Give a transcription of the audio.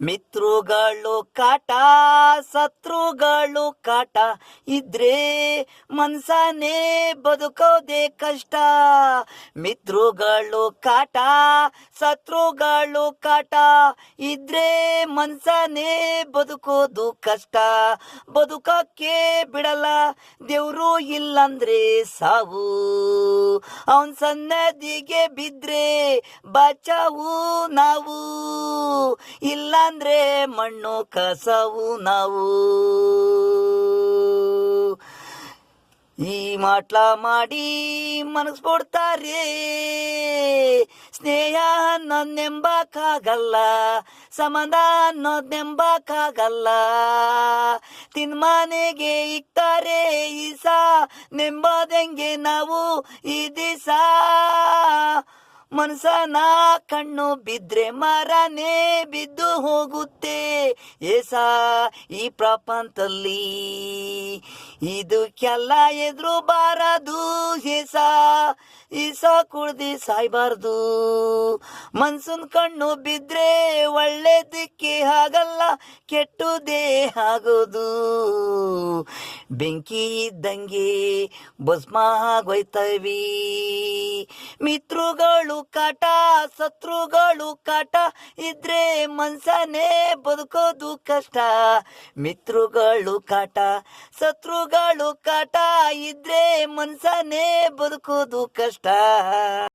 ಮಿತ್ರುಗಳು ಕಾಟ, ಶತ್ರುಗಳು ಕಾಟ ಇದ್ರೆ ಮನ್ಸನೇ ಬದುಕೋದೆ ಕಷ್ಟ. ಮಿತ್ರುಗಳು ಕಾಟ, ಶತ್ರುಗಳು ಕಾಟ ಇದ್ರೆ ಮನ್ಸನೇ ಬದುಕೋದು ಕಷ್ಟ. ಬದುಕಕ್ಕೆ ಬಿಡಲ್ಲ ದೇವ್ರು, ಇಲ್ಲಂದ್ರೆ ಸಾವು. ಅವನ್ ಸನ್ನದಿಗೆ ಬಿದ್ರೆ ಬಚಾವು ನಾವು, ಇಲ್ಲಾಂದ್ರೆ ಮಣ್ಣು ಕಸವು ನಾವು. ಈ ಮಾಟ್ಲ ಮಾಡಿ ಮನಸ್ಬಿಡ್ತಾರೆ, ಸ್ನೇಹ ಅನ್ನೋದೆಂಬಕ್ಕಾಗಲ್ಲ, ಸಂಬಂಧ ಅನ್ನೋದೆಂಬಕ್ಕಾಗಲ್ಲ. ತಿನ್ಮನೆಗೆ ಇಕ್ತಾರೆ ಈಸ, ನೆಂಬದಂಗೆ ನಾವು ಈ ದಿಸ. ಮನಸನ ಕಣ್ಣು ಬಿದ್ರೆ ಮರನೇ ಬಿದ್ದು ಹೋಗುತ್ತೆ ಏಸ. ಈ ಪ್ರಪಂಚದಲ್ಲಿ ಇದಕ್ಕೆಲ್ಲ ಎದುರು ಬಾರದು ಏಸ. ಈಸ ಕುಡ್ದು ಸಾಯ್ಬಾರ್ದು. ಮನ್ಸನ್ ಕಣ್ಣು ಬಿದ್ರೆ ಒಳ್ಳೇದಕ್ಕೆ ಆಗಲ್ಲ, ಕೆಟ್ಟುದೇ ಆಗೋದು. ಬೆಂಕಿ ಇದ್ದಂಗೆ ಭಸ್ಮ ಆಗೋಯ್ತವಿ. ಮಿತ್ರುಗಳು ಕಾಟ, ಶತ್ರುಗಳು ಕಾಟ ಇದ್ರೆ ಮನ್ಸನೇ ಬದುಕೋದು ಕಷ್ಟ. ಮಿತ್ರುಗಳು ಕಾಟ, ಶತ್ರುಗಳು ಕಾಟ ಇದ್ರೆ ಮನ್ಸನೇ ಬದುಕೋದು ಕಷ್ಟ.